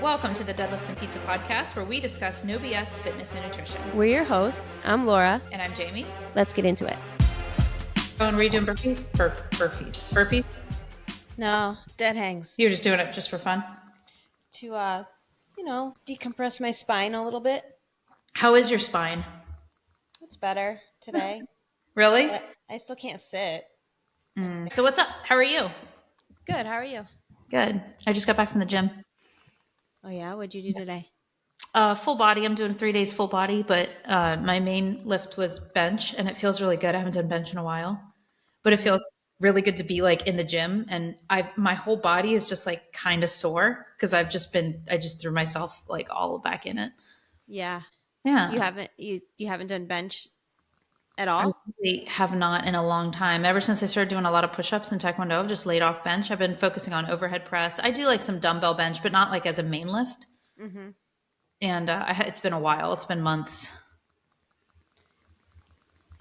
Welcome to the Deadlifts and Pizza podcast, where we discuss no BS fitness and nutrition. We're your hosts. I'm Laura. And I'm Jamie. Let's get into it. Oh, and were you doing burpees? No, dead hangs. You're just doing it just for fun? To, decompress my spine a little bit. How is your spine? It's better today. Really? But I still can't sit. So what's up? How are you? Good. How are you? Good. I just got back from the gym. Oh, yeah? What'd you do today? Full body. I'm doing 3 days full body, but my main lift was bench, and it feels really good. I haven't done bench in a while, but it feels really good to be like in the gym, and my whole body is just like kind of sore because I just threw myself like all back in it. Yeah. Yeah. You haven't done bench at all? I really have not in a long time. Ever since I started doing a lot of push-ups in Taekwondo, I've just laid off bench. I've been focusing on overhead press. I do like some dumbbell bench, but not like as a main lift. Mm-hmm. And it's been a while. It's been months.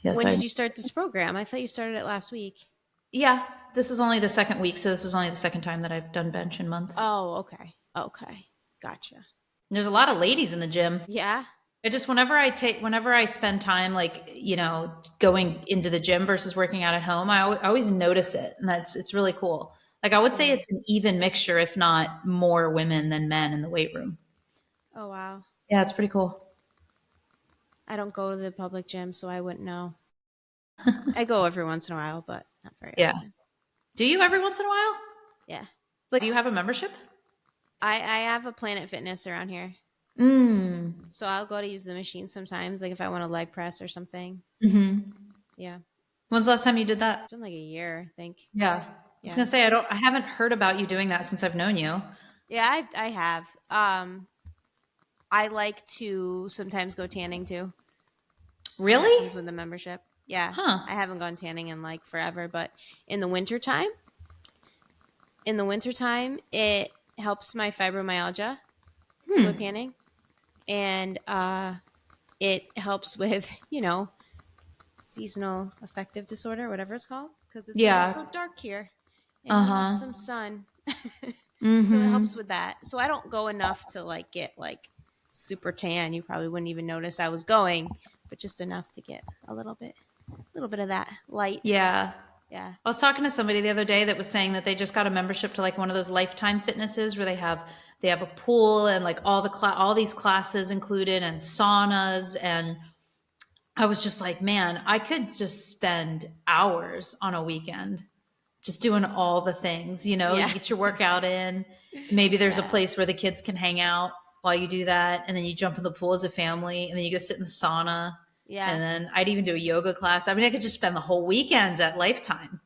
Yes. When did you start this program? I thought you started it last week. Yeah, this is only the second week, so this is only the second time that I've done bench in months. Oh, okay. Gotcha. There's a lot of ladies in the gym. Yeah. It just whenever I spend time going into the gym versus working out at home, I always notice it, and it's really cool. Like I would say it's an even mixture, if not more women than men in the weight room. Oh, wow. Yeah, it's pretty cool. I don't go to the public gym, so I wouldn't know. I go every once in a while, but not very often. Do you every once in a while? Yeah. Like, do you have a membership? I have a Planet Fitness around here. So I'll go to use the machine sometimes, like if I want a leg press or something. Mm-hmm. Yeah. When's the last time you did that? It's been like a year, I think. Yeah. I was gonna say I haven't heard about you doing that since I've known you. Yeah, I have. I like to sometimes go tanning too. Really? With the membership. Yeah. Huh. I haven't gone tanning in like forever, but in the wintertime, it helps my fibromyalgia to go tanning. And it helps with, seasonal affective disorder, whatever it's called, because it's so dark here. And I need some sun. So it helps with that. So I don't go enough to like get like super tan. You probably wouldn't even notice I was going, but just enough to get a little bit of that light. Yeah. Yeah. I was talking to somebody the other day that was saying that they just got a membership to like one of those Lifetime Fitnesses where they have a pool and like all these classes included and saunas. And I was just like, man, I could just spend hours on a weekend just doing all the things, you get your workout in. Maybe there's a place where the kids can hang out while you do that. And then you jump in the pool as a family and then you go sit in the sauna. Yeah. And then I'd even do a yoga class. I mean, I could just spend the whole weekends at Lifetime.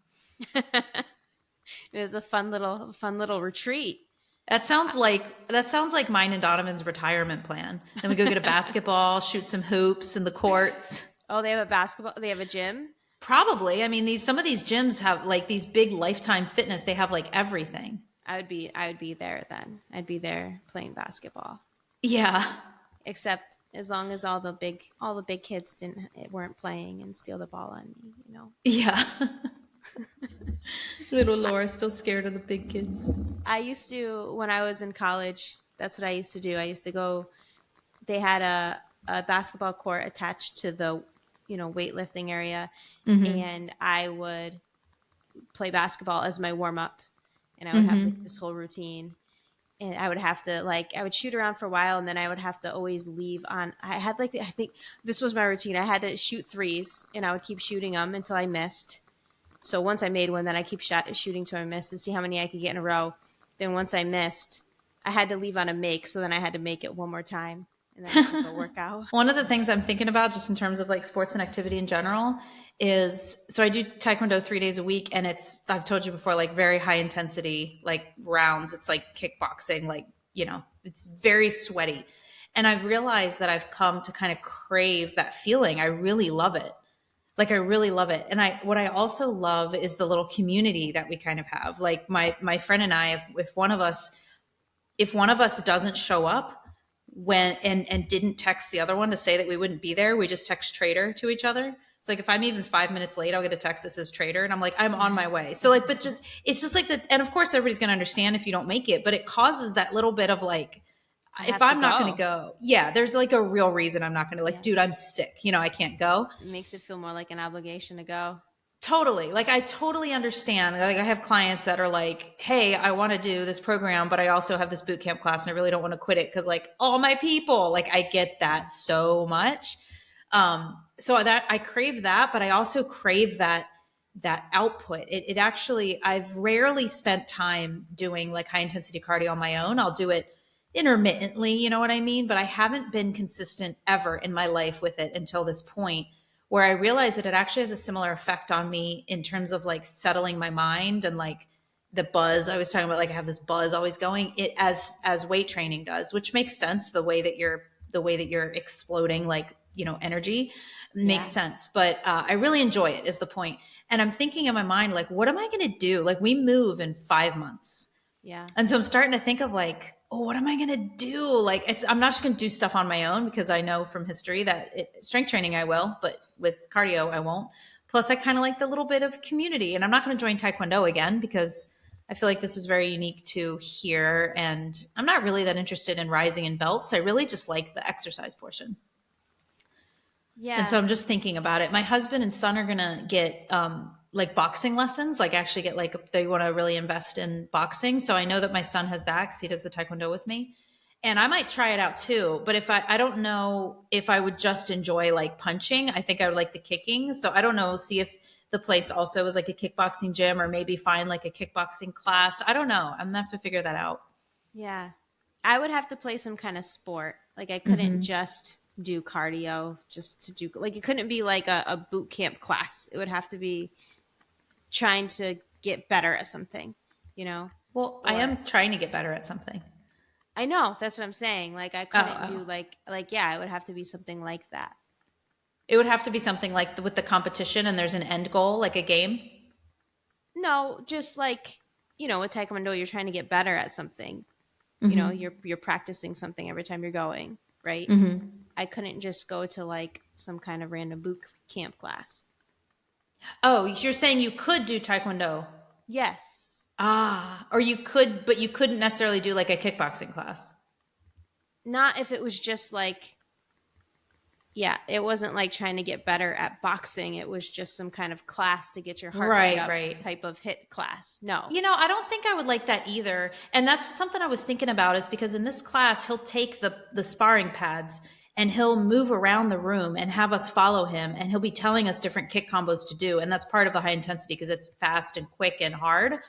It was a fun little retreat. That sounds like mine and Donovan's retirement plan. Then we go get a basketball, shoot some hoops in the courts. Oh, they have a basketball. They have a gym. Probably. I mean, some of these gyms have like these big Lifetime Fitness. They have like everything. I would be there then. I'd be there playing basketball. Yeah. Except as long as all the big kids weren't playing and steal the ball on me, Yeah. Little Laura's still scared of the big kids. I used to, when I was in college, that's what I used to do. I used to go, they had a basketball court attached to the, weightlifting area. Mm-hmm. And I would play basketball as my warm up. And I would have like this whole routine. And I would have to I would shoot around for a while and then I would have to always leave on. I had I think this was my routine. I had to shoot threes and I would keep shooting them until I missed. So once I made one, then I keep shooting till I missed to see how many I could get in a row. Then once I missed, I had to leave on a make. So then I had to make it one more time and then I took a workout. One of the things I'm thinking about just in terms of like sports and activity in general is, so I do Taekwondo 3 days a week and I've told you before, like very high intensity, like rounds. It's like kickboxing, like, it's very sweaty. And I've realized that I've come to kind of crave that feeling. I really love it. Like, I really love it. And what I also love is the little community that we kind of have. Like my friend and I, if one of us doesn't show up and didn't text the other one to say that we wouldn't be there, we just text traitor to each other. So like if I'm even 5 minutes late, I'll get a text that says traitor and I'm like, I'm on my way. So like, but it's just like that. And of course everybody's going to understand if you don't make it, but it causes that little bit of like I if have to I'm not going to go. go, yeah, there's like a real reason I'm not going to, like, Yeah. dude, I'm sick. I can't go. It makes it feel more like an obligation to go. Totally. Like, I totally understand. Like, I have clients that are like, hey, I want to do this program, but I also have this boot camp class and I really don't want to quit it because, like, all my people, like, I get that so much. So that I crave that, but I also crave that output. It actually, I've rarely spent time doing like high intensity cardio on my own. I'll do it intermittently, you know what I mean? But I haven't been consistent ever in my life with it until this point, where I realized that it actually has a similar effect on me in terms of like settling my mind and like the buzz I was talking about. Like, I have this buzz always going, it as weight training does, which makes sense. The way that you're exploding, like, energy makes Yeah. sense. But I really enjoy it, is the point. And I'm thinking in my mind, like, what am I going to do? Like, we move in 5 months. Yeah. And so I'm starting to think of like, oh, what am I going to do? Like, I'm not just going to do stuff on my own, because I know from history that strength training I will, but with cardio I won't. Plus, I kind of like the little bit of community, and I'm not going to join Taekwondo again because I feel like this is very unique to here. And I'm not really that interested in rising in belts. I really just like the exercise portion. And so Yeah. I'm just thinking about it. My husband and son are going to get like boxing lessons, like actually get, like, they want to really invest in boxing. So I know that my son has that because he does the Taekwondo with me. And I might try it out too. But if I don't know if I would just enjoy like punching. I think I would like the kicking. So I don't know. See if the place also is like a kickboxing gym, or maybe find like a kickboxing class. I don't know. I'm going to have to figure that out. Yeah. I would have to play some kind of sport. Like I couldn't Mm-hmm. just do cardio just to do, like, it couldn't be like a boot camp class. It would have to be trying to get better at something, you know? Well, I Or am trying to get better at something. I know that's what I'm saying. Like I Oh, couldn't do oh. like yeah, it would have to be something like that. It would have to be something like with the competition and there's an end goal, like a game. No, just like, with Taekwondo, you're trying to get better at something. Mm-hmm. You're practicing something every time you're going, right? Mm-hmm. I couldn't just go to like some kind of random boot camp class. Oh, you're saying you could do Taekwondo. Yes. Ah, or you could, but you couldn't necessarily do like a kickboxing class. Not if it was just like, yeah, it wasn't like trying to get better at boxing. It was just some kind of class to get your heart rate Right, up right. type of hit class. No. I don't think I would like that either. And that's something I was thinking about, is because in this class, he'll take the sparring pads and he'll move around the room and have us follow him, and he'll be telling us different kick combos to do. And that's part of the high intensity because it's fast and quick and hard.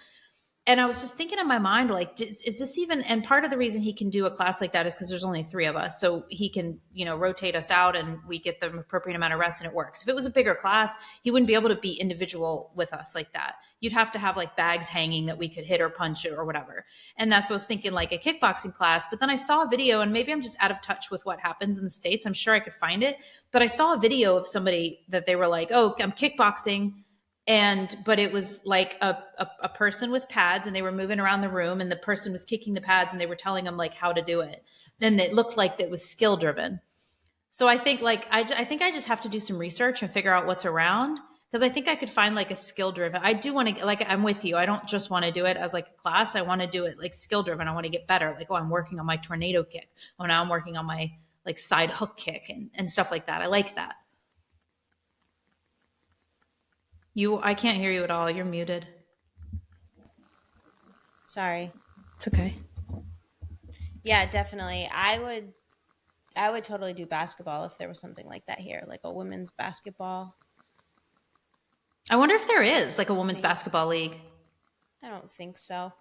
And I was just thinking in my mind, like, is this even? And part of the reason he can do a class like that is because there's only three of us, so he can, rotate us out, and we get the appropriate amount of rest, and it works. If it was a bigger class, he wouldn't be able to be individual with us like that. You'd have to have like bags hanging that we could hit or punch or whatever. And that's what I was thinking, like a kickboxing class. But then I saw a video, and maybe I'm just out of touch with what happens in the States. I'm sure I could find it, but I saw a video of somebody that they were like, "Oh, I'm kickboxing." But it was like a person with pads, and they were moving around the room, and the person was kicking the pads, and they were telling them like how to do it. And it looked like it was skill driven. So I think like I think I just have to do some research and figure out what's around, because I think I could find like a skill driven. I do want to, like, I'm with you. I don't just want to do it as like a class. I want to do it like skill driven. I want to get better. Like, oh, I'm working on my tornado kick. Oh, now I'm working on my like side hook kick and stuff like that. I like that. I can't hear you at all. You're muted. Sorry. It's okay. Yeah, definitely. I would totally do basketball if there was something like that here, like a women's basketball. I wonder if there is like a women's Maybe. basketball league. I don't think so.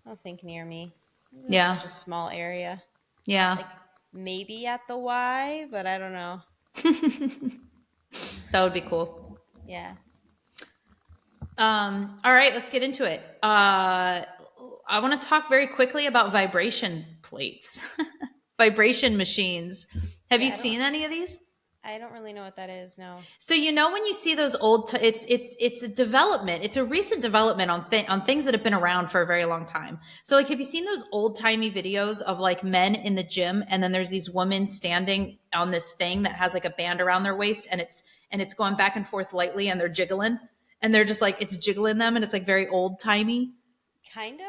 I don't think near me. It's Yeah. such a small area. Yeah. Like maybe at the Y, but I don't know. That would be cool. Yeah. All right, let's get into it. I want to talk very quickly about vibration plates, vibration machines. Have you Yeah, seen any of these? I don't really know what that is, no. So when you see those old, it's a development. It's a recent development on things that have been around for a very long time. So like, have you seen those old timey videos of like men in the gym, and then there's these women standing on this thing that has like a band around their waist, and it's going back and forth lightly, and they're jiggling, and they're just like, it's jiggling them, and it's like very old timey. Kind of?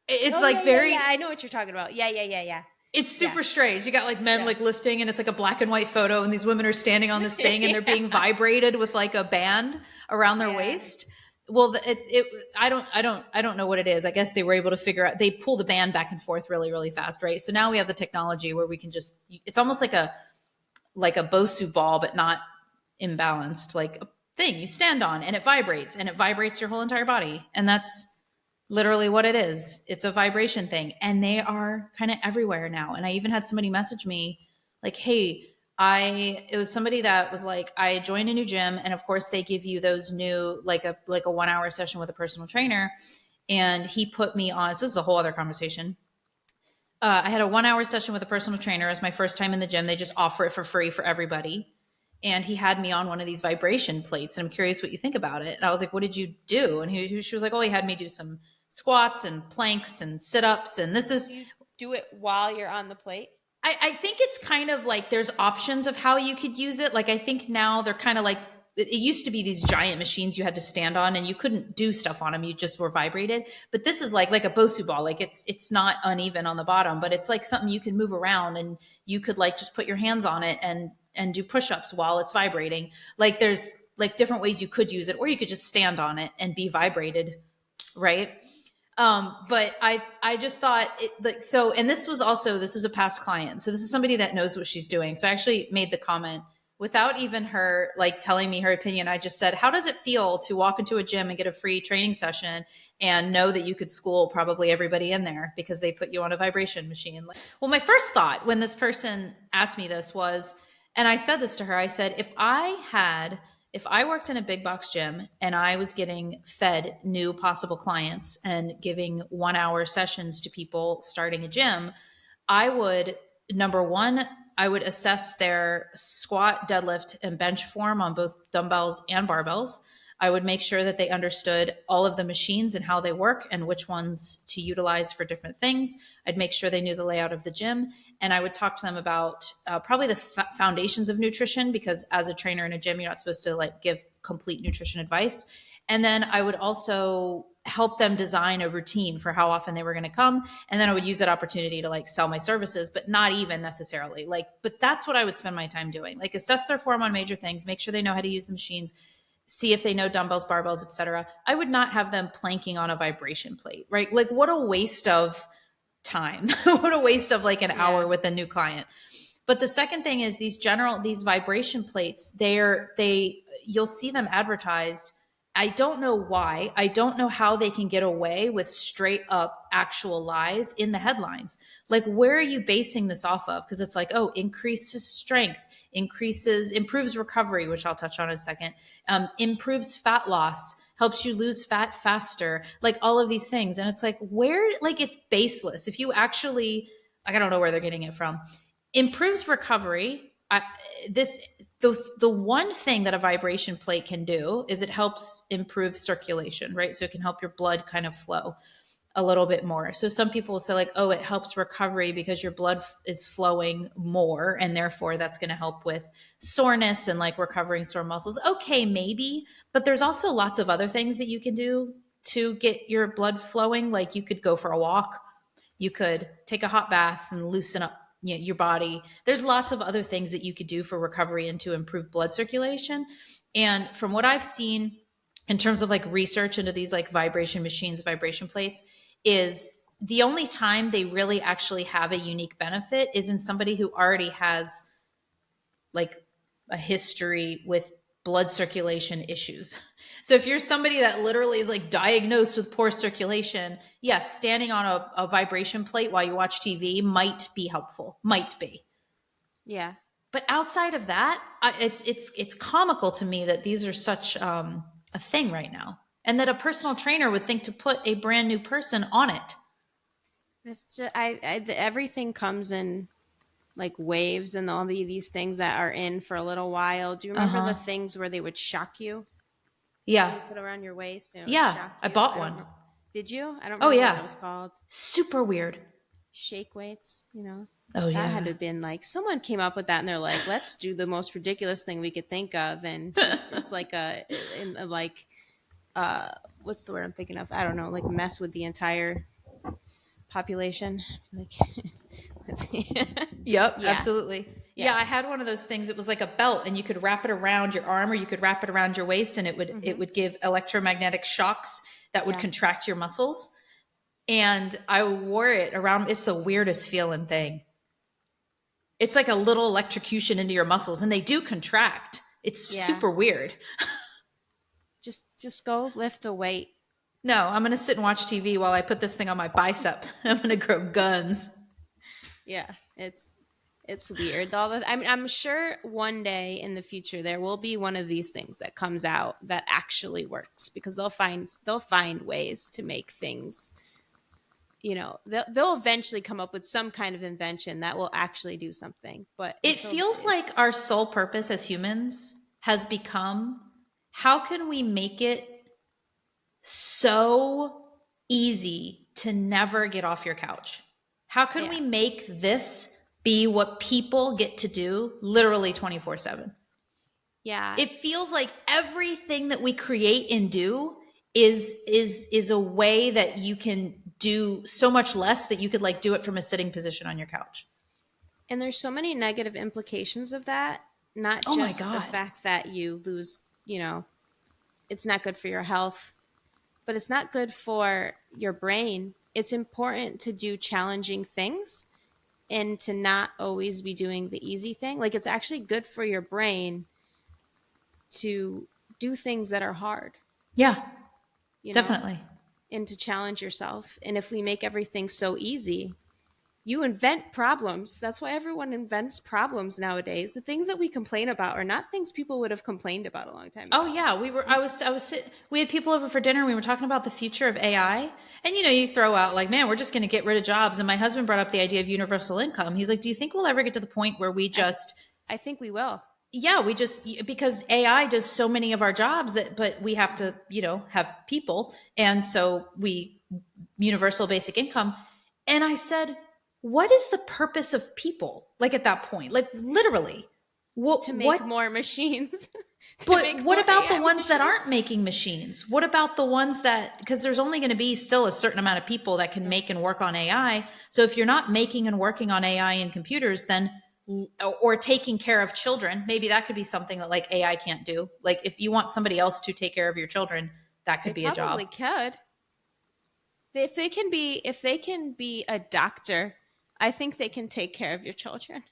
It's Oh like yeah, yeah, very, yeah. I know what you're talking about. Yeah, yeah, yeah, yeah. It's super strange. You got like men like lifting, and it's like a black and white photo, and these women are standing on this thing, and they're being vibrated with like a band around their waist. Well, I don't know what it is. I guess they were able to figure out. They pull the band back and forth really, really fast, right? So now we have the technology where we can just. It's almost like a Bosu ball, but not imbalanced. Like a thing you stand on, and it vibrates your whole entire body, and that's literally what it is. It's a vibration thing. And they are kind of everywhere now. And I even had somebody message me like, hey, it was somebody that was like, I joined a new gym. And of course they give you those new, like a 1 hour session with a personal trainer. And he put me on, so this is a whole other conversation. I had a 1 hour session with a personal trainer. It was my first time in the gym. They just offer it for free for everybody. And he had me on one of these vibration plates. And I'm curious what you think about it. And I was like, what did you do? And she was like, oh, he had me do some squats and planks and sit-ups, and this is. You do it while you're on the plate? I think it's kind of like there's options of how you could use it. Like I think now they're kind of like, it used to be these giant machines you had to stand on and you couldn't do stuff on them. You just were vibrated. But this is like a Bosu ball. Like it's not uneven on the bottom, but it's like something you can move around, and you could like just put your hands on it and do push-ups while it's vibrating. Like there's like different ways you could use it, or you could just stand on it and be vibrated, right? But I just thought and this was a past client. So this is somebody that knows what she's doing. So I actually made the comment without even her like telling me her opinion. I just said, how does it feel to walk into a gym and get a free training session and know that you could school probably everybody in there because they put you on a vibration machine? Well, my first thought when this person asked me this was, and I said this to her, I said, if I worked in a big box gym and I was getting fed new possible clients and giving 1 hour sessions to people starting a gym, I would, number one, I would assess their squat, deadlift, and bench form on both dumbbells and barbells. I would make sure that they understood all of the machines and how they work and which ones to utilize for different things. I'd make sure they knew the layout of the gym. And I would talk to them about probably the foundations of nutrition, because as a trainer in a gym, you're not supposed to like give complete nutrition advice. And then I would also help them design a routine for how often they were going to come. And then I would use that opportunity to like sell my services, but not even necessarily but that's what I would spend my time doing. Like assess their form on major things, make sure they know how to use the machines, see if they know dumbbells, barbells, etc. I would not have them planking on a vibration plate, right? Like what a waste of time. What a waste of like an hour with a new client. But the second thing is these vibration plates, you'll see them advertised. I don't know why. I don't know how they can get away with straight up actual lies in the headlines. Like, where are you basing this off of? Because it's like, oh, increases strength, improves recovery, which I'll touch on in a second, improves fat loss, helps you lose fat faster, like all of these things. And it's like, it's baseless. If you actually, like, I don't know where they're getting it from. Improves recovery. The one thing that a vibration plate can do is it helps improve circulation, right? So it can help your blood kind of flow a little bit more. So some people will say like, oh, it helps recovery because your blood is flowing more, and therefore that's going to help with soreness and like recovering sore muscles. Okay, maybe, but there's also lots of other things that you can do to get your blood flowing. Like you could go for a walk, you could take a hot bath and loosen up your body. There's lots of other things that you could do for recovery and to improve blood circulation. And from what I've seen in terms of like research into these like vibration machines, vibration plates, is the only time they really actually have a unique benefit is in somebody who already has like a history with blood circulation issues. So if you're somebody that literally is like diagnosed with poor circulation, yes, standing on a vibration plate while you watch TV might be helpful, might be. Yeah. But outside of that, it's comical to me that these are such a thing right now, and that a personal trainer would think to put a brand new person on it. It's just, everything comes in like waves, and there'll be these things that are in for a little while. Do you remember the things where they would shock you? Yeah. You put around your waist. And yeah. I bought one. Did you? I don't remember what it was called. Super weird. Shake weights, Oh, yeah. That had to have been like, someone came up with that and they're like, let's do the most ridiculous thing we could think of. And just, it's like what's the word I'm thinking of? I don't know, like mess with the entire population. Like Let's see. Yep, Yeah. absolutely. Yeah, Yeah. I had one of those things. It was like a belt, and you could wrap it around your arm or you could wrap it around your waist, and it Mm-hmm. would give electromagnetic shocks that would Yeah. contract your muscles. And I wore it around. It's the weirdest feeling thing. It's like a little electrocution into your muscles, and they do contract. It's Yeah. super weird. Just go lift a weight. No, I'm gonna sit and watch TV while I put this thing on my bicep. I'm gonna grow guns. Yeah. It's weird. All the I'm sure one day in the future there will be one of these things that comes out that actually works because they'll find ways to make things, they'll eventually come up with some kind of invention that will actually do something. But It until then, feels like it's our sole purpose as humans has become how can we make it so easy to never get off your couch? How can yeah. we make this be what people get to do literally 24/7? Yeah. It feels like everything that we create and do is a way that you can do so much less that you could like do it from a sitting position on your couch. And there's so many negative implications of that, not Oh my just the god. fact that you lose, it's not good for your health, but it's not good for your brain. It's important to do challenging things and to not always be doing the easy thing. Like it's actually good for your brain to do things that are hard, Yeah, you know, definitely. and to challenge yourself. And if we make everything so easy, you invent problems. That's why everyone invents problems nowadays. The things that we complain about are not things people would have complained about a long time Oh ago. yeah, we had people over for dinner and we were talking about the future of AI. And you throw out like, man, we're just going to get rid of jobs. And my husband brought up the idea of universal income. He's like, do you think we'll ever get to the point where we I, just I think we will. yeah, we just because AI does so many of our jobs that but we have to, have people. And so we universal basic income. And I said, what is the purpose of people? Like at that point, like literally, To what make more machines, to but make what more about the AI ones that machines. aren't making machines? What about the ones that, because there's only going to be still a certain amount of people that can make and work on AI. So if you're not making and working on AI and computers, then, or taking care of children, maybe that could be something that like AI can't do. Like if you want somebody else to take care of your children, that They could be a probably job. could. If they can be a doctor, I think they can take care of your children.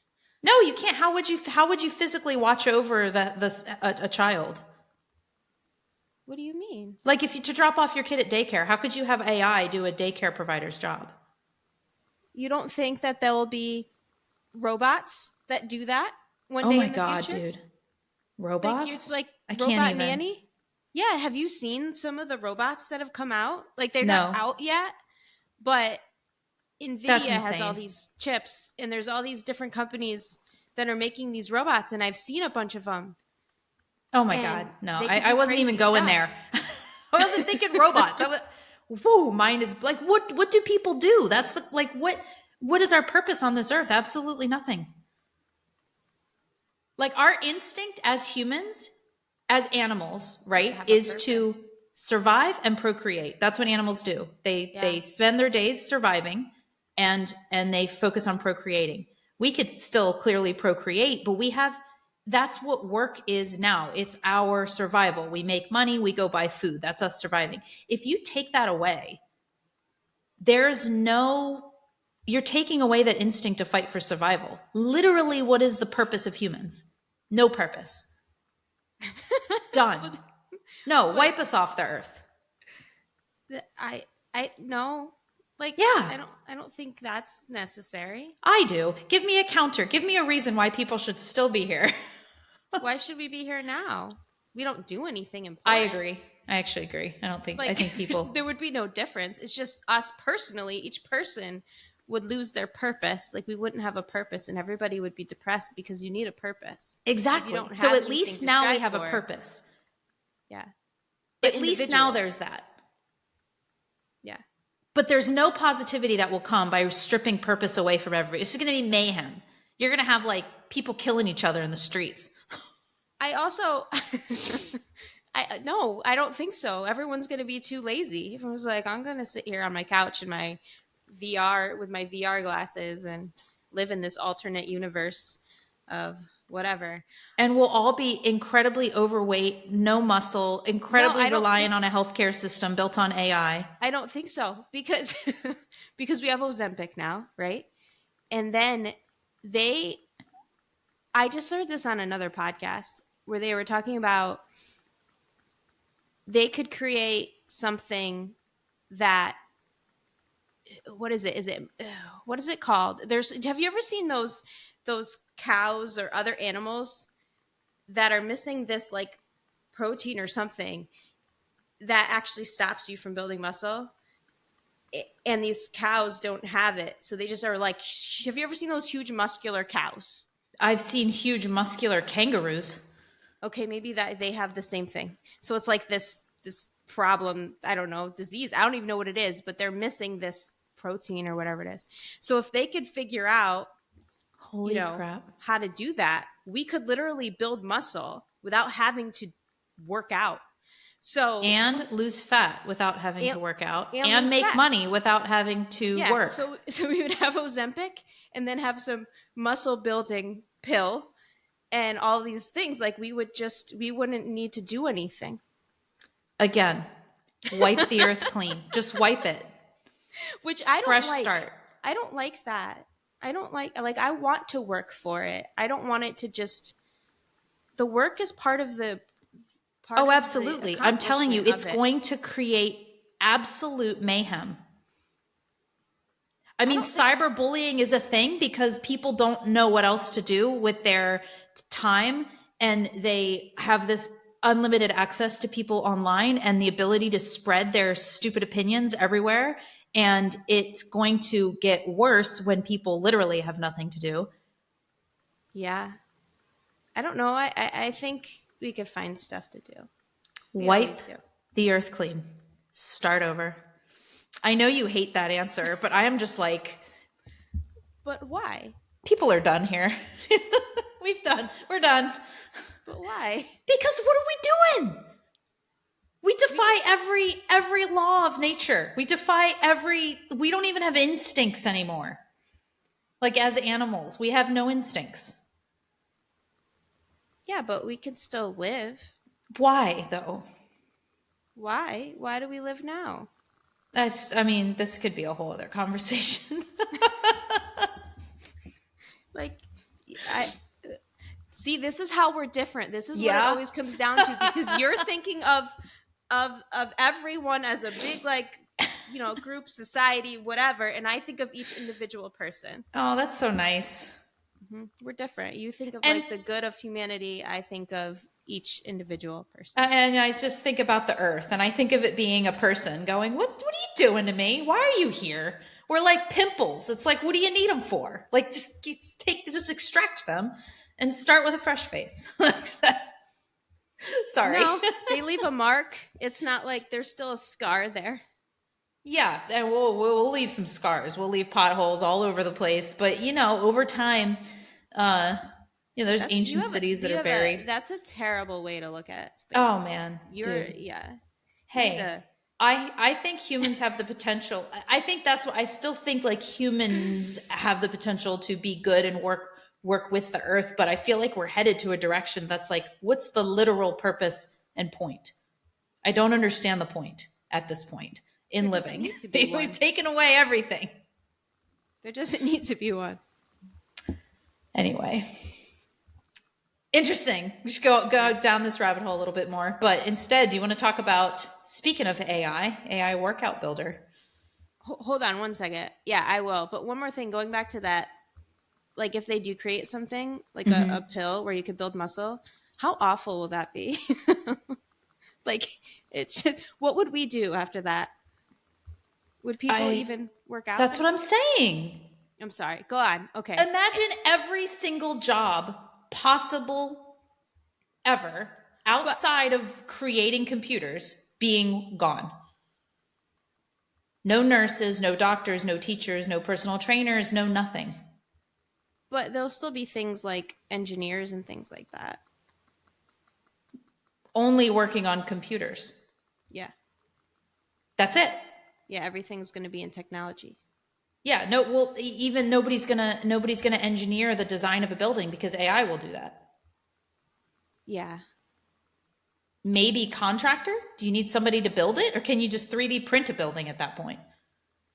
No, you can't. How would you physically watch over a child? What do you mean? Like if you to drop off your kid at daycare, how could you have AI do a daycare provider's job? You don't think that there will be robots that do that one Oh day my in the god, future? dude. Like you're Robots? like I can't robot even. nanny? Yeah, have you seen some of the robots that have come out? Like they're not No. out yet, but That's Nvidia has all insane. these chips and there's all these different companies that are making these robots and I've seen a bunch of them Oh my God. and No, they I, could I do wasn't even crazy going there. stuff. I wasn't thinking robots. Whoa, mine is like, what do people do? That's like, what is our purpose on this earth? Absolutely nothing. Like our instinct as humans, as animals, Just to right, have a is to purpose. survive and procreate. That's what animals do. They Yeah. they spend their days surviving and they focus on procreating. We could still clearly procreate, but that's what work is now. It's our survival. We make money, we go buy food. That's us surviving. If you take that away, there's no you're taking away that instinct to fight for survival. Literally, what is the purpose of humans? No purpose. Done. No, But wipe us off the earth. I no, like Yeah, I don't think that's necessary. I do. Give me a counter. Give me a reason why people should still be here. Why should we be here now? We don't do anything I important. agree. I actually agree. I Like think people, there would be no difference. It's just us personally, each person would lose their purpose. Like we wouldn't have a purpose and everybody would be depressed because you need a purpose. If you exactly. don't So have at anything least to now we strive have a for, purpose. yeah. But At least now individuals, there's that. yeah. But there's no positivity that will come by stripping purpose away from everybody. It's just going to be mayhem. You're going to have like people killing each other in the streets. I also I no, I don't think so. Everyone's going to be too lazy. Everyone's like, I'm going to sit here on my couch in my VR with my VR glasses and live in this alternate universe of whatever. And we'll all be incredibly overweight, no muscle, No, incredibly I don't reliant think on a healthcare system built on AI. I don't think so, because because we have Ozempic now, right? And then they I just heard this on another podcast where they were talking about they could create something that, what is it? Is it what is it called? Have you ever seen those cows or other animals that are missing this like protein or something that actually stops you from building muscle? And these cows don't have it, so they just are like, have you ever seen those huge muscular cows? I've seen huge muscular kangaroos. Okay, maybe that they have the same thing. So it's like this problem, I don't know, disease. I don't even know what it is, but they're missing this protein or whatever it is. So if they could figure out, Holy crap. how to do that, we could literally build muscle without having to work out. So And lose fat without having to work out, and lose make fat. money without having to work. So we would have Ozempic and then have some muscle building pill and all these things. Like we wouldn't need to do anything. Again, wipe the earth clean. Just wipe it. Which I don't Fresh like. start. I don't like that. I don't like I want to work for it. I don't want it to just, the work is part of the Oh, absolutely. I'm telling you, it's going to create absolute mayhem. I mean, cyberbullying is a thing because people don't know what else to do with their time, and they have this unlimited access to people online and the ability to spread their stupid opinions everywhere. And it's going to get worse when people literally have nothing to do. Yeah. I don't know. I think we could find stuff to do. Wipe the earth clean. Start over. I know you hate that answer, but I am just like... But why? People are done here. We're done. But why? Because what are we doing? We defy every law of nature. We don't even have instincts anymore. Like as animals, we have no instincts. Yeah, but we can still live. Why though? Why? Why do we live now? This could be a whole other conversation. Like, see, this is how we're different. This is what it always comes down to, because you're thinking of everyone as a big, like, group, society, whatever, and I think of each individual person. Oh, that's so nice. Mm-hmm. We're different. You think of like the good of humanity. I think of each individual person. And I just think about the earth, and I think of it being a person going, what are you doing to me? Why are you here? We're like pimples. It's like, what do you need them for? Like, just extract them and start with a fresh face. Sorry. No, they leave a mark. It's not like there's still a scar there. Yeah, and we'll leave some scars. We'll leave potholes all over the place. But, over time, there's ancient cities that are buried. That's a terrible way to look at things. Oh, man. Yeah. Hey, I think humans have the potential. I think that's what I still think, like, humans have the potential to be good and work with the earth. But I feel like we're headed to a direction that's like, what's the literal purpose and point? I don't understand the point at this point in living. We've taken away everything. There doesn't need to be one. Anyway. Interesting. We should go down this rabbit hole a little bit more. But instead, do you want to talk about, speaking of AI workout builder? Hold on one second. Yeah, I will. But one more thing, going back to that, like if they do create something like a pill where you could build muscle, how awful will that be? Like, what would we do after that? Would people even work out? That's what I'm saying. I'm sorry. Go on. Okay. Imagine every single job possible ever outside of creating computers being gone. No nurses, no doctors, no teachers, no personal trainers, no nothing. But there'll still be things like engineers and things like that. Only working on computers. Yeah. That's it. Yeah, everything's going to be in technology. Yeah, no, well, even nobody's gonna engineer the design of a building because AI will do that. Yeah. Maybe contractor? Do you need somebody to build it, or can you just 3D print a building at that point?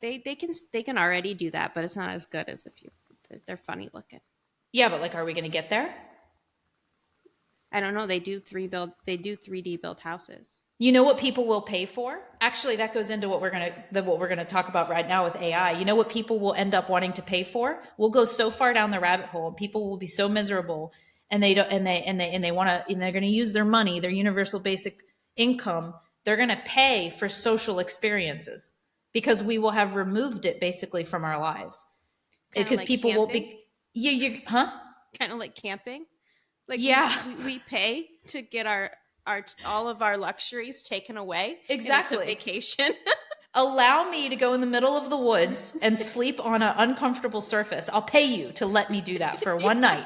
They can already do that, but it's not as good as if you they're funny looking. Yeah, but like, are we gonna get there? I don't know. They do 3D build houses. You know what people will pay for? Actually, that goes into what we're gonna talk about right now with AI. You know what people will end up wanting to pay for? We'll go so far down the rabbit hole, and people will be so miserable, and they don't, and they want to, and they're going to use their money, their universal basic income. They're going to pay for social experiences because we will have removed it basically from our lives. Kind of Because like people won't camping. be, yeah, you, huh? Kind of like camping. Like Yeah, we pay to get our all of our luxuries taken away, and it's a exactly. vacation. Allow me to go in the middle of the woods and sleep on an uncomfortable surface. I'll pay you to let me do that for one Yeah, night.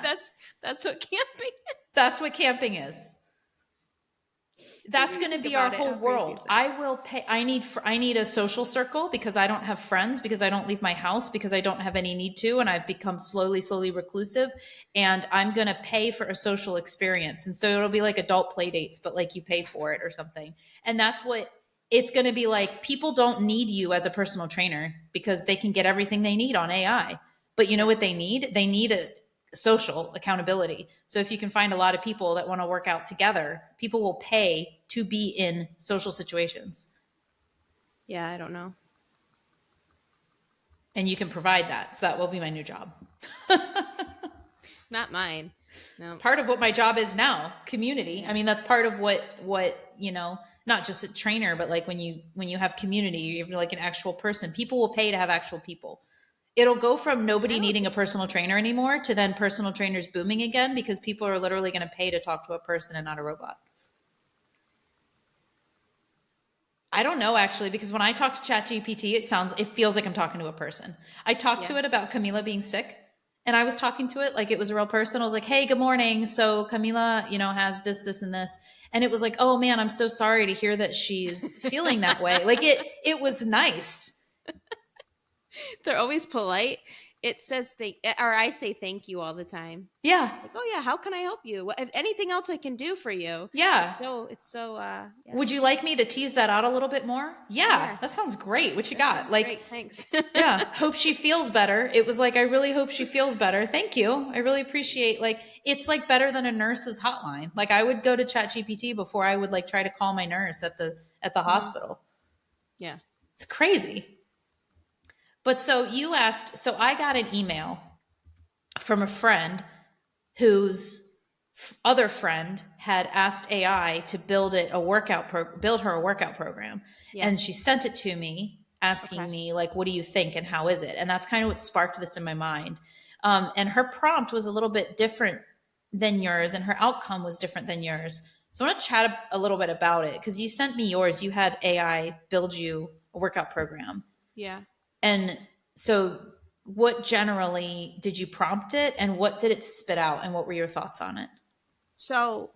that's what camping is. That's what camping is. When That's you going to think be our about it, whole how crazy world. is that? I will pay. I need a social circle because I don't have friends, because I don't leave my house, because I don't have any need to, and I've become slowly reclusive. And I'm going to pay for a social experience, and so it'll be like adult play dates, but like you pay for it or something. And that's what it's going to be like. People don't need you as a personal trainer because they can get everything they need on AI. But you know Yeah. what they need? They need a social accountability. So if you can find a lot of people that want to work out together, people will pay to be in social situations. Yeah, I don't know. And you can provide that. So that will be my new job. Not mine. It's No. part of what my job is now, community. I Yeah. mean, that's part of what, not just a trainer, but like when you have community, you have like an actual person. People will pay to have actual people. It'll go from I nobody don't needing a think personal trainer anymore to then personal trainers booming again because people are literally going to pay to talk to a person and not a robot. I don't know actually, because when I talk to ChatGPT, it feels like I'm talking to a person. I talked yeah. to it about Camila being sick, and I was talking to it like it was a real person. I was like, "Hey, good morning. So Camila, has this, and this," and it was like, "Oh man, I'm so sorry to hear that she's feeling that way." Like it was nice. They're always polite. It says or I say thank you all the time. Yeah, It's like, oh yeah, how can I help you? If anything else I can do for you? yeah. It's so yeah. Would you like me to tease that out a little bit more? Yeah, Yeah. that sounds great. What you That got? sounds Like, great. Thanks. yeah, hope she feels better. It was like, I really hope she feels better. Thank you. I really appreciate, like, it's like better than a nurse's hotline. Like I would go to ChatGPT before I would like try to call my nurse at the Mhm. hospital. Yeah. It's crazy. But so I got an email from a friend whose other friend had asked AI to build her a workout program, Yeah. and she sent it to me asking Okay. me like, "What do you think and how is it?" And that's kind of what sparked this in my mind. And her prompt was a little bit different than yours, and her outcome was different than yours. So I want to chat a little bit about it because you sent me yours. You had AI build you a workout program, Yeah. and so what generally did you prompt it, and what did it spit out, and what were your thoughts on it? So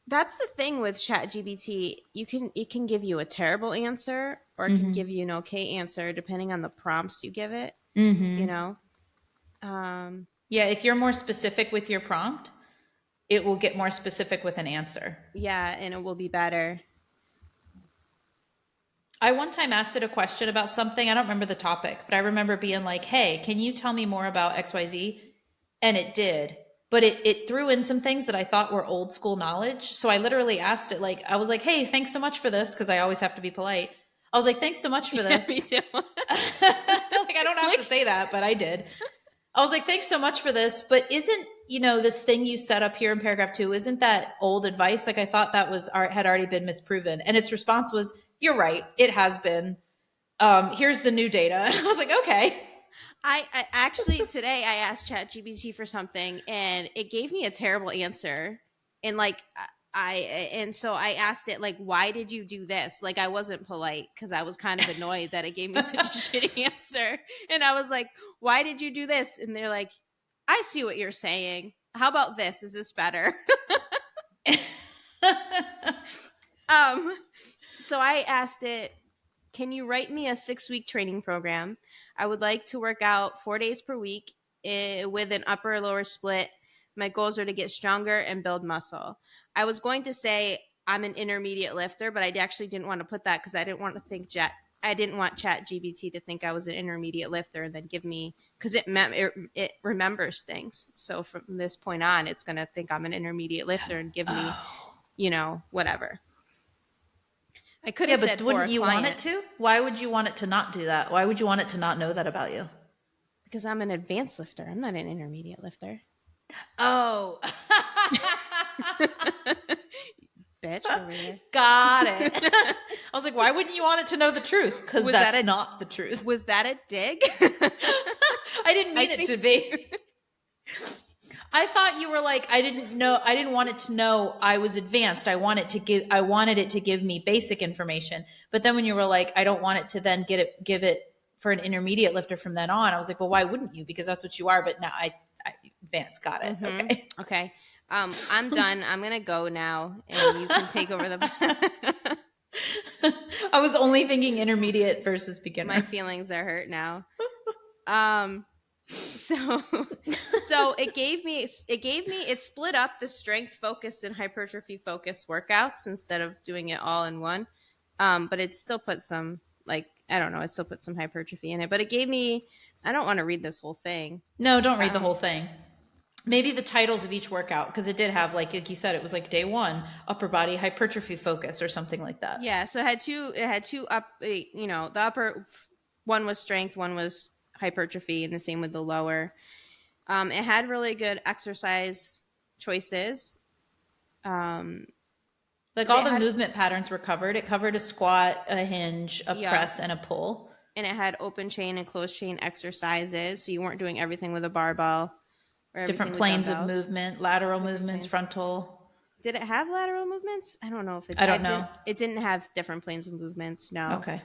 that's the thing with ChatGPT. It can give you a terrible answer or it can give you an okay answer depending on the prompts you give it, you know. Um Yeah, if you're more specific with your prompt, it will get more specific with an answer. yeah, and it will be better. I one time asked it a question about something. I don't remember the topic, but I remember being like, "Hey, can you tell me more about XYZ?" And it did. But it threw in some things that I thought were old school knowledge. So I literally asked it, like, I was like, "Hey, thanks so much for this," because I always have to be polite. I was like, "Thanks so much for Yeah, me this." too. Like, I don't have to Like say that, but I did. I was like, "Thanks so much for this." But isn't, this thing you set up here in paragraph 2, isn't that old advice? Like, I thought that had already been misproven. And its response was, "You're right. It has been. Here's the new data." And I was like, "Okay." I actually today I asked ChatGPT for something and it gave me a terrible answer. And like I and so I asked it like, why did you do this? Like I wasn't polite because I was kind of annoyed that it gave me such a shitty answer. And I was like, why did you do this? And they're like, I see what you're saying. How about this? Is this better? um so I asked it, can you write me a 6-week training program? I would like to work out 4 days per week with an upper lower split. My goals are to get stronger and build muscle. I was going to say I'm an intermediate lifter, but I actually didn't want to put that because I didn't want to think I didn't want Chat GBT to think I was an intermediate lifter and then give me, because it remembers things. So from this point on, it's going to think I'm an intermediate lifter and give me, whatever. I could have said, but wouldn't you want it to? Why would you want it to not do that? Why would you want it to not know that about you? Because I'm an advanced lifter. I'm not an intermediate lifter. Oh. Bitch over here. Got it. I was like, why wouldn't you want it to know the truth? Because that's not the truth. Was that a dig? I didn't mean it to be. I thought you were like, I didn't want it to know I was advanced. I wanted it to give me basic information. But then when you were like, I don't want it to then give it for an intermediate lifter from then on, I was like, well, why wouldn't you? Because that's what you are. But now I advanced. Got it. Mm-hmm. Okay. Okay. I'm done. I'm going to go now and you can take over the. I was only thinking intermediate versus beginner. My feelings are hurt now. So it split up the strength focused and hypertrophy focused workouts instead of doing it all in one. But it still put some, it still put some hypertrophy in it, but it gave me, I don't want to read this whole thing. No, don't read the whole thing. Maybe the titles of each workout, because it did have, like you said, it was like day 1, upper body hypertrophy focus or something like that. Yeah. So it had two the upper one was strength, one was hypertrophy, and the same with the lower. It had really good exercise choices. Like all the movement patterns were covered. It covered a squat, a hinge, a press, and a pull. And it had open chain and closed chain exercises. So you weren't doing everything with a barbell. Different planes of movement, lateral movements, frontal. Did it have lateral movements? I don't know if it did. I don't know. It didn't have different planes of movements, no. Okay.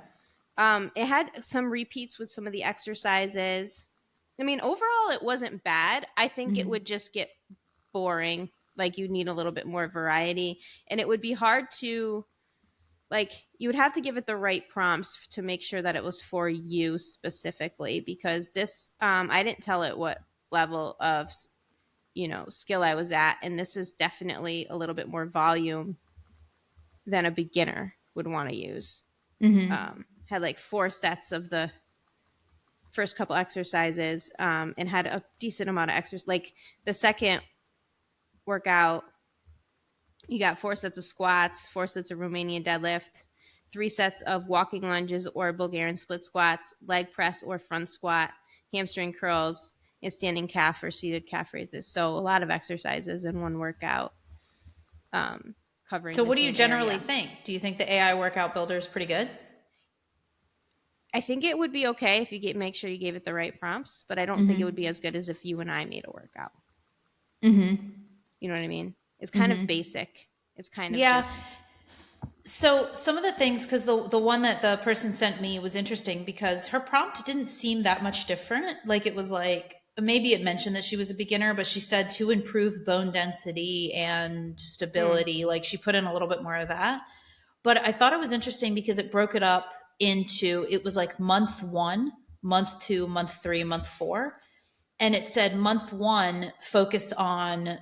It had some repeats with some of the exercises. I mean, overall, it wasn't bad. I think it would just get boring. Like, you need a little bit more variety. And it would be hard to, you would have to give it the right prompts to make sure that it was for you specifically. Because this, I didn't tell it what level of, skill I was at. And this is definitely a little bit more volume than a beginner would want to use. Mm-hmm. Had 4 sets of the first couple exercises, and had a decent amount of exercise. Like the second workout, you got 4 sets of squats, 4 sets of Romanian deadlift, 3 sets of walking lunges or Bulgarian split squats, leg press or front squat, hamstring curls, and standing calf or seated calf raises. So a lot of exercises in one workout, covering. So what do you generally think? Do you think the AI workout builder is pretty good? I think it would be okay if you make sure you gave it the right prompts, but I don't think it would be as good as if you and I made a workout. Mm-hmm. You know what I mean? It's kind of basic. It's kind of just... So some of the things, because the one that the person sent me was interesting because her prompt didn't seem that much different. Like it was like, maybe it mentioned that she was a beginner, but she said to improve bone density and stability. Like she put in a little bit more of that. But I thought it was interesting because it broke it up into, it was like month 1, month 2, month 3, month 4. And it said month 1, focus on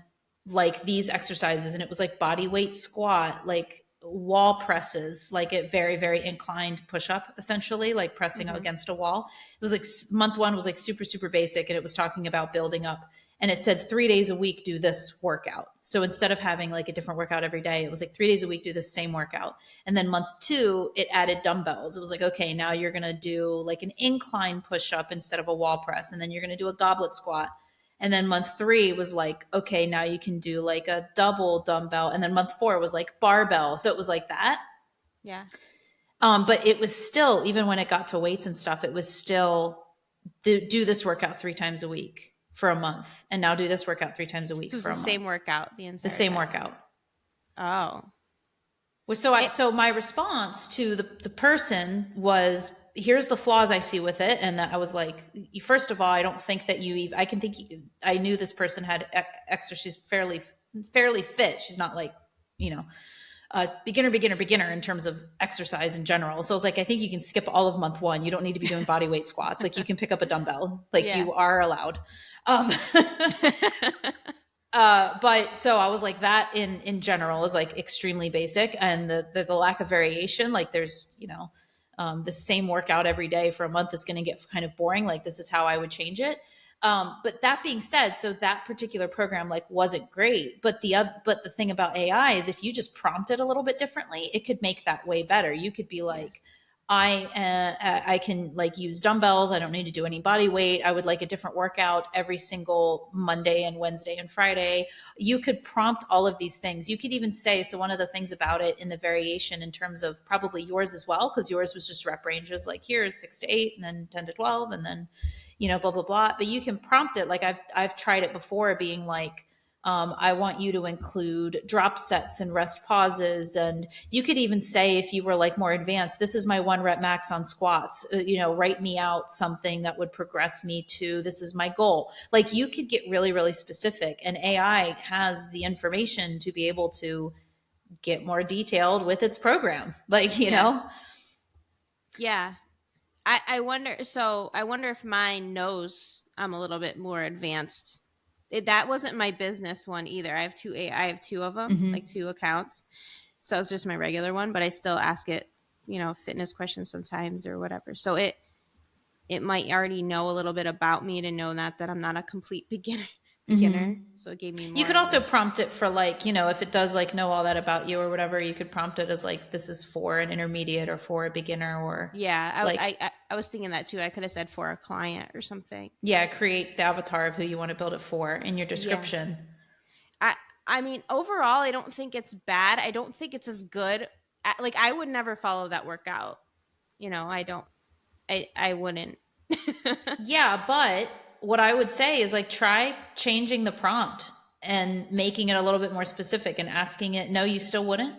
like these exercises. And it was like body weight squat, like wall presses, like a very, very inclined push up, essentially, like pressing against a wall. It was like month 1 was like super, super basic. And it was talking about building up. And it said 3 days a week, do this workout. So instead of having like a different workout every day, it was like 3 days a week, do the same workout. And then month 2, it added dumbbells. It was like, okay, now you're going to do like an incline push up instead of a wall press. And then you're going to do a goblet squat. And then month 3 was like, okay, now you can do like a double dumbbell. And then month 4 was like barbell. So it was like that. Yeah. But it was still, even when it got to weights and stuff, it was still do this workout 3 times a week for a month. And now do this workout 3 times a week for a month. The same workout the same workout. Oh. So my response to the person was, here's the flaws I see with it. And that I was like, first of all, I don't think that I knew this person had exercise. She's fairly fit. She's not like, beginner in terms of exercise in general. So I was like, I think you can skip all of month one. You don't need to be doing body weight squats. Like you can pick up a dumbbell, like Yeah. you are allowed. Um, but so I was like that in general is like extremely basic, and the lack of variation, like there's, the same workout every day for a month is going to get kind of boring. Like this is how I would change it. But that being said, so that particular program like wasn't great. But the thing about AI is if you just prompt it a little bit differently, it could make that way better. You could be like, I can like use dumbbells. I don't need to do any body weight. I would like a different workout every single Monday and Wednesday and Friday. You could prompt all of these things. You could even say, so one of the things about it in the variation in terms of probably yours as well, because yours was just rep ranges, like here's 6 to 8 and then 10 to 12 and then, blah, blah, blah. But you can prompt it. Like I've tried it before being like, I want you to include drop sets and rest pauses. And you could even say, if you were like more advanced, this is my 1 rep max on squats, write me out something that would progress me to, this is my goal. Like you could get really, really specific, and AI has the information to be able to get more detailed with its program. Like, Yeah. I wonder. So I wonder if mine knows I'm a little bit more advanced. That wasn't my business one either. I have two of them, like 2 accounts. So it's just my regular one, but I still ask it, fitness questions sometimes or whatever. So it might already know a little bit about me to know that I'm not a complete beginner. So it gave me more. You could also prompt it for like, if it does like know all that about you or whatever, you could prompt it as like, this is for an intermediate or for a beginner or I was thinking that too. I could have said for a client or something. Yeah. Create the avatar of who you want to build it for in your description. Yeah. I mean, overall, I don't think it's bad. I don't think it's as good. Like I would never follow that workout. I wouldn't. Yeah. But what I would say is like, try changing the prompt and making it a little bit more specific and asking it, no, you still wouldn't?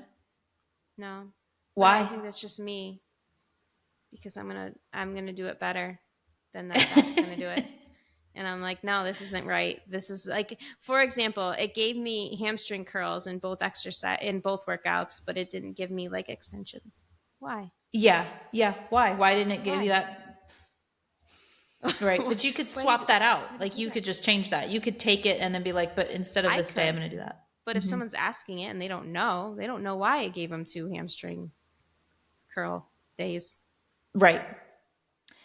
No. Why? I think that's just me, because I'm going to do it better than that's going to do it. And I'm like, no, this isn't right. This is like, for example, it gave me hamstring curls in both workouts, but it didn't give me like extensions. Why? Yeah. Why didn't it give you that? Right. But you could swap that out. Like you could just change that. You could take it and then be like, but instead of this day, I'm going to do that. But if someone's asking it and they don't know why it gave them 2 hamstring curl days. Right.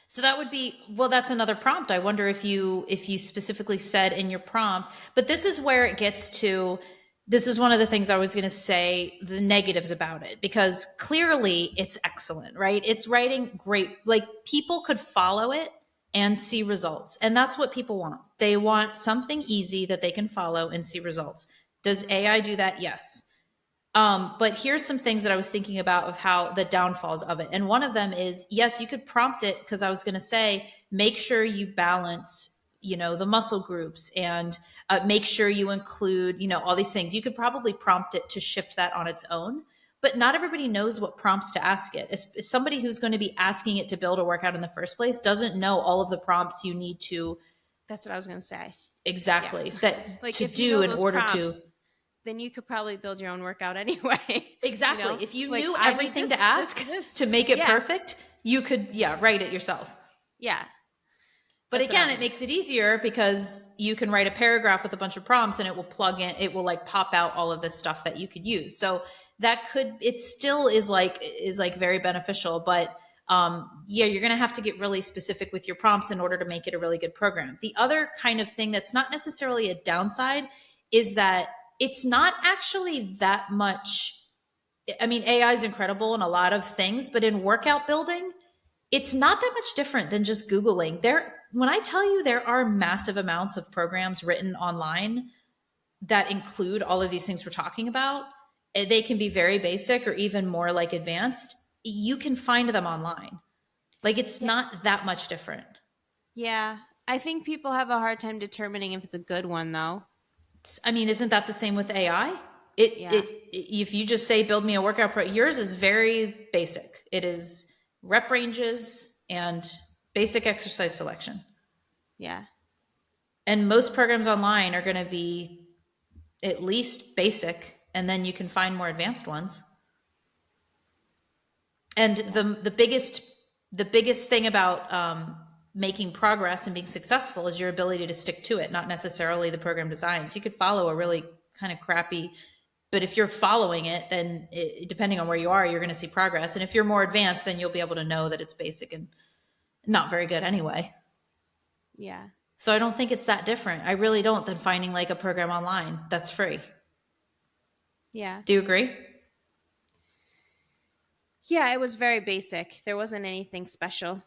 So that would be, well, that's another prompt. I wonder if you specifically said in your prompt, but this is where it gets to, this is one of the things I was going to say, the negatives about it, because clearly it's excellent, right? It's writing great. Like people could follow it and see results. And that's what people want. They want something easy that they can follow and see results. Does AI do that? Yes. But here's some things that I was thinking about of how the downfalls of it. And one of them is, yes, you could prompt it, because I was going to say, make sure you balance, the muscle groups, and make sure you include, all these things. You could probably prompt it to shift that on its own, but not everybody knows what prompts to ask it. As somebody who's going to be asking it to build a workout in the first place doesn't know all of the prompts you need to. That's what I was going to say. Exactly. Yeah. That like to do in order prompts, to. Then you could probably build your own workout anyway. Exactly. If you knew everything to ask to make it perfect, you could, write it yourself. Yeah. But again, it makes it easier because you can write a paragraph with a bunch of prompts and it will plug in, it will like pop out all of this stuff that you could use. So it still is like very beneficial, but you're going to have to get really specific with your prompts in order to make it a really good program. The other kind of thing that's not necessarily a downside is that it's not actually that much. I mean, AI is incredible in a lot of things, but in workout building, it's not that much different than just Googling. When I tell you there are massive amounts of programs written online that include all of these things we're talking about, they can be very basic or even more like advanced. You can find them online. Like it's not that much different. Yeah. I think people have a hard time determining if it's a good one though. I mean, isn't that the same with AI? If you just say, build me a workout yours is very basic. It is rep ranges and basic exercise selection. Yeah. And most programs online are going to be at least basic, and then you can find more advanced ones. And Yeah. the biggest thing about making progress and being successful is your ability to stick to it, not necessarily the program design. So you could follow a really kind of crappy, but if you're following it, then depending on where you are, you're going to see progress. And if you're more advanced, then you'll be able to know that it's basic and not very good anyway. Yeah. So I don't think it's that different. I really don't, than finding like a program online that's free. Yeah. Do you agree? Yeah, it was very basic. There wasn't anything special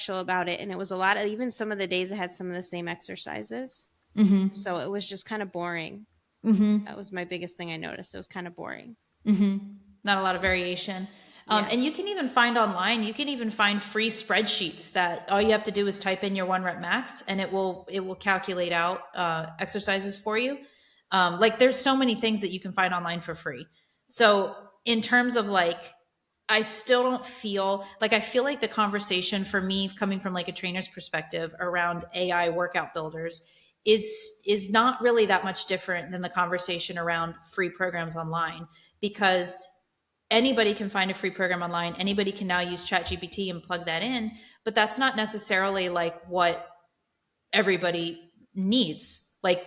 about it, and it was a lot of, even some of the days it had some of the same exercises. Mm-hmm. So it was just kind of boring. Mm-hmm. That was my biggest thing I noticed. It was kind of boring. Mm-hmm. Not a lot of variation. Yeah. And you can even find online, you can even find free spreadsheets that all you have to do is type in your 1 rep max, and it will calculate out exercises for you. Like there's so many things that you can find online for free. So in terms of like, I still don't feel like, I feel like the conversation for me coming from like a trainer's perspective around AI workout builders is not really that much different than the conversation around free programs online, because anybody can find a free program online. Anybody can now use ChatGPT and plug that in, but that's not necessarily like what everybody needs. Like,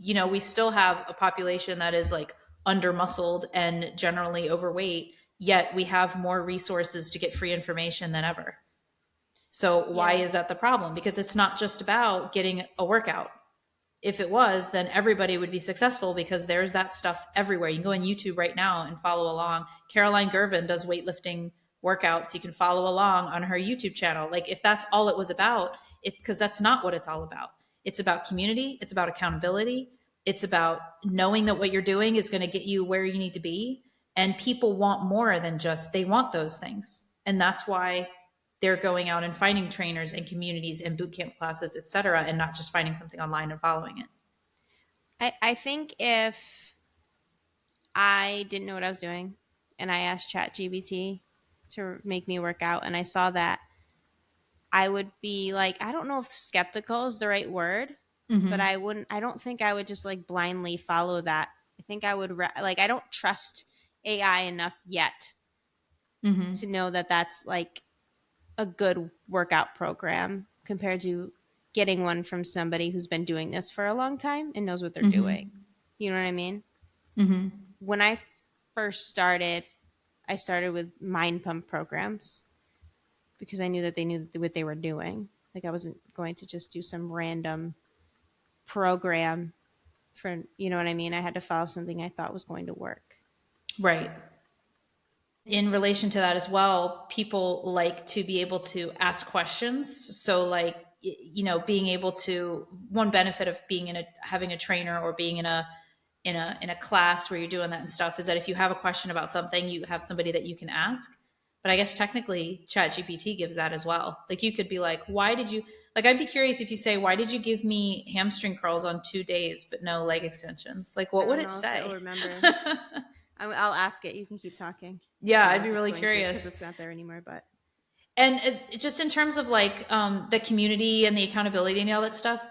we still have a population that is like under muscled and generally overweight, yet we have more resources to get free information than ever. So why Yeah. is that the problem? Because it's not just about getting a workout. If it was, then everybody would be successful, because there's that stuff everywhere. You can go on YouTube right now and follow along. Caroline Gervin does weightlifting workouts. You can follow along on her YouTube channel. Like if that's all it was about, because that's not what it's all about. It's about community. It's about accountability. It's about knowing that what you're doing is going to get you where you need to be. And people want more than just, they want those things. And that's why they're going out and finding trainers and communities and boot camp classes, et cetera, and not just finding something online and following it. I think if I didn't know what I was doing and I asked ChatGPT to make me work out and I saw that, I would be like, I don't know if skeptical is the right word, but Mm-hmm. I don't think I would just like blindly follow that. I think I would, like, I don't trust AI enough yet Mm-hmm. to know that that's like a good workout program compared to getting one from somebody who's been doing this for a long time and knows what they're doing. Mm-hmm. You know what I mean? Mm-hmm. When I first started, I started with mind pump programs because I knew that they knew what they were doing. Like I wasn't going to just do some random program for, you know what I mean? I had to follow something I thought was going to work. Right. In relation to that as well, people like to be able to ask questions. So like, being able to, one benefit of being in a, having a trainer or being in a class where you're doing that and stuff, is that if you have a question about something, you have somebody that you can ask. But I guess technically ChatGPT gives that as well. Like you could be like, why did you, like, I'd be curious if you say, why did you give me hamstring curls on 2 days but no leg extensions? Like, I what would don't it know if it will say? remember. I'll ask it. You can keep talking. I Yeah, don't know I'd be if it's really going to because curious. it's not there anymore, but And just in terms of like the community and the accountability and all that stuff,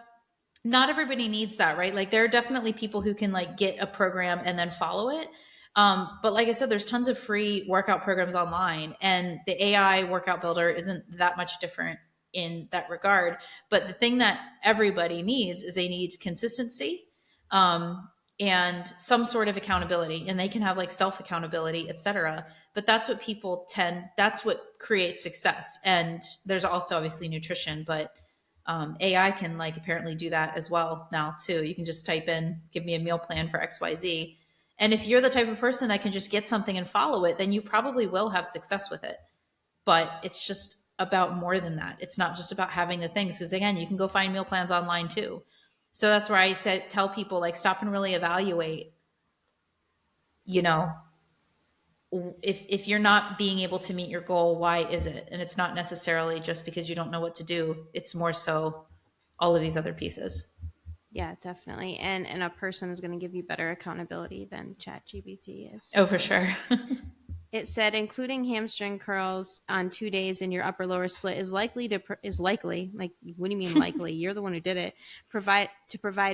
not everybody needs that, right? Like there are definitely people who can like get a program and then follow it. But like I said, there's tons of free workout programs online, and the AI workout builder isn't that much different in that regard. But the thing that everybody needs is they need consistency, and some sort of accountability, and they can have like self accountability, etc. But that's what people tend, that's what creates success. And there's also obviously nutrition, but AI can like apparently do that as well now too. You can just type in, give me a meal plan for XYZ. And if you're the type of person that can just get something and follow it, then you probably will have success with it. But it's just about more than that. It's not just about having the things. Because again, you can go find meal plans online too. So that's where I said, tell people like stop and really evaluate, you know, if you're not being able to meet your goal, why is it? And it's not necessarily just because you don't know what to do. It's more so all of these other pieces. yeah, definitely. And a person is going to give you better accountability than ChatGPT is Oh, for going sure. to. It said including hamstring curls on 2 days in your upper lower split is likely like, what do you mean likely? You're the one who did it. Provide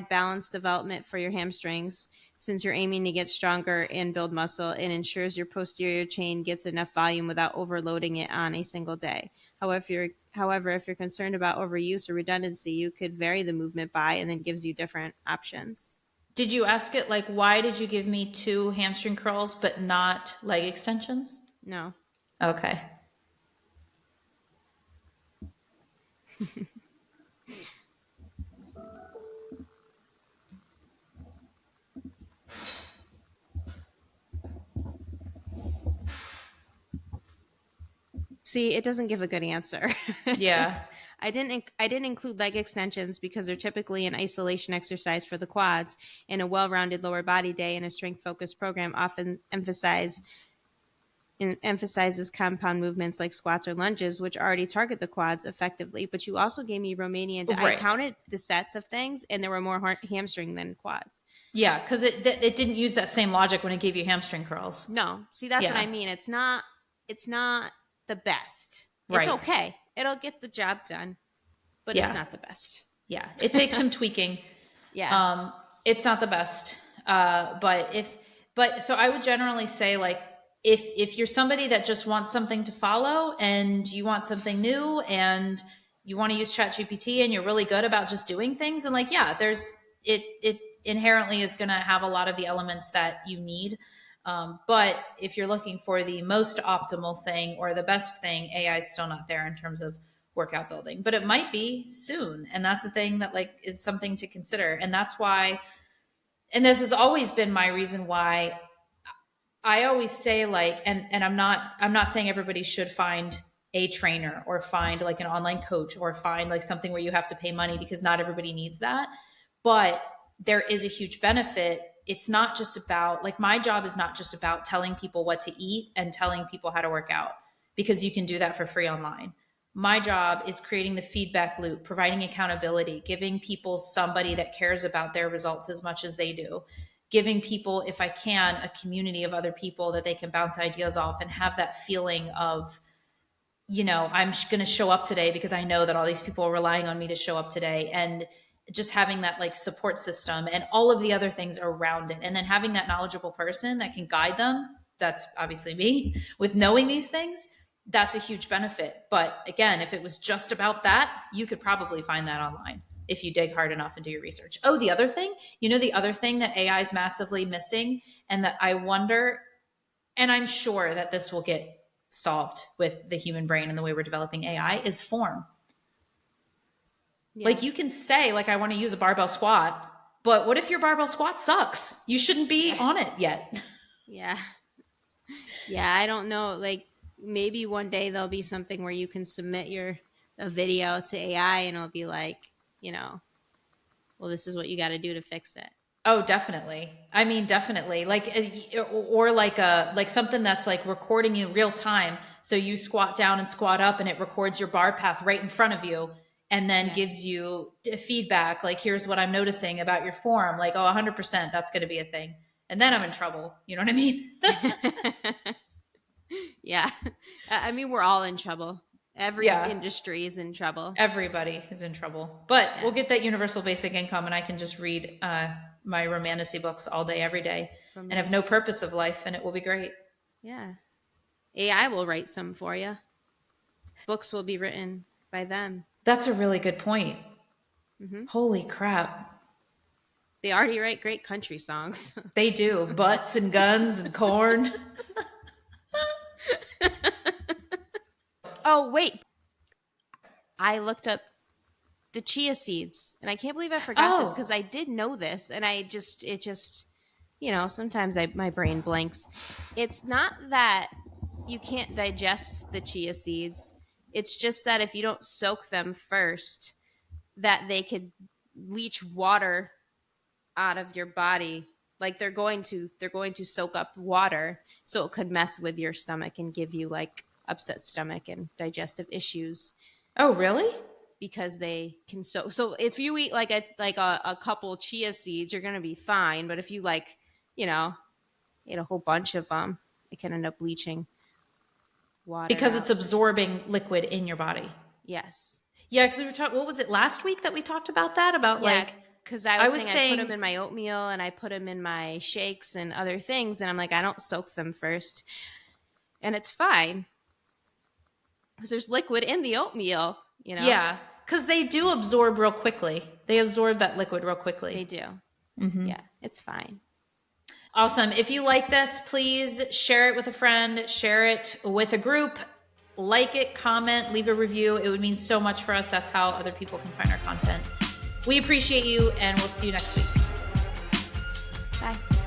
balanced development for your hamstrings, since you're aiming to get stronger and build muscle, and ensures your posterior chain gets enough volume without overloading it on a single day. However, if you're concerned about overuse or redundancy, you could vary the movement by, and then gives you different options. Did you ask it like, why did you give me 2 hamstring curls but not leg extensions? No. Okay. See, it doesn't give a good answer. Yeah. I didn't include leg extensions because they're typically an isolation exercise for the quads, and a well-rounded lower body day in a strength-focused program often emphasizes compound movements like squats or lunges, which already target the quads effectively. But you also gave me Romanian. Right. I counted the sets of things, and there were more hamstring than quads. Yeah, because it didn't use that same logic when it gave you hamstring curls. No, see, that's what I mean. It's not the best. Right. It's okay. It'll get the job done, but it's not the best. Yeah, it takes some tweaking. Yeah. It's not the best. But so I would generally say, like, if you're somebody that just wants something to follow and you want something new and you want to use ChatGPT and you're really good about just doing things, and like, yeah, it inherently is going to have a lot of the elements that you need. But if you're looking for the most optimal thing or the best thing, AI is still not there in terms of workout building, but it might be soon. And that's the thing that like is something to consider. And that's why, and this has always been my reason why I always say like, and I'm not saying everybody should find a trainer or find like an online coach or find like something where you have to pay money, because not everybody needs that. But there is a huge benefit. It's not just about, like, my job is not just about telling people what to eat and telling people how to work out, because you can do that for free online. My job is creating the feedback loop, providing accountability, giving people somebody that cares about their results as much as they do, giving people, if I can, a community of other people that they can bounce ideas off and have that feeling of, you know, I'm going to show up today because I know that all these people are relying on me to show up today. And just having that like support system and all of the other things around it. And then having that knowledgeable person that can guide them. That's obviously me with knowing these things. That's a huge benefit. But again, if it was just about that, you could probably find that online if you dig hard enough and do your research. Oh, the other thing, the other thing that AI is massively missing, and that I wonder, and I'm sure that this will get solved with the human brain and the way we're developing AI, is form. Yeah. Like, you can say, like, I want to use a barbell squat, but what if your barbell squat sucks? You shouldn't be on it yet. Yeah. Yeah, I don't know. Like, maybe one day there'll be something where you can submit a video to AI and it'll be like, well, this is what you got to do to fix it. Oh, definitely. I mean, definitely. Like, or like something that's like recording you real time. So you squat down and squat up and it records your bar path right in front of you. And then gives you feedback, like, here's what I'm noticing about your form. Like, oh, 100%, that's going to be a thing. And then I'm in trouble. You know what I mean? Yeah. I mean, we're all in trouble. Every industry is in trouble. Everybody is in trouble. But we'll get that universal basic income and I can just read my romantasy books all day, every day, and have no purpose of life, and it will be great. Yeah. AI will write some for you. Books will be written by them. That's a really good point. Mm-hmm. Holy crap. They already write great country songs. They do. Butts and guns and corn. Oh, wait. I looked up the chia seeds, and I can't believe I forgot this, because I did know this, and it just, sometimes my brain blanks. It's not that you can't digest the chia seeds. It's just that if you don't soak them first, that they could leach water out of your body. Like, they're going to soak up water, so it could mess with your stomach and give you like upset stomach and digestive issues. Oh, really? Because they can soak. So if you eat like a couple chia seeds, you're going to be fine. But if you eat a whole bunch of them, it can end up leaching water because out. it's absorbing liquid in your body. Yes. Yeah, because we were talking. What was it last week that we talked about that? About like, because I was saying I put them in my oatmeal and I put them in my shakes and other things, and I'm like, I don't soak them first, and it's fine because there's liquid in the oatmeal, you know. Yeah, because they do absorb real quickly. They absorb that liquid real quickly. They do. Mm-hmm. Yeah, it's fine. Awesome. If you like this, please share it with a friend, share it with a group, like it, comment, leave a review. It would mean so much for us. That's how other people can find our content. We appreciate you, and we'll see you next week. Bye.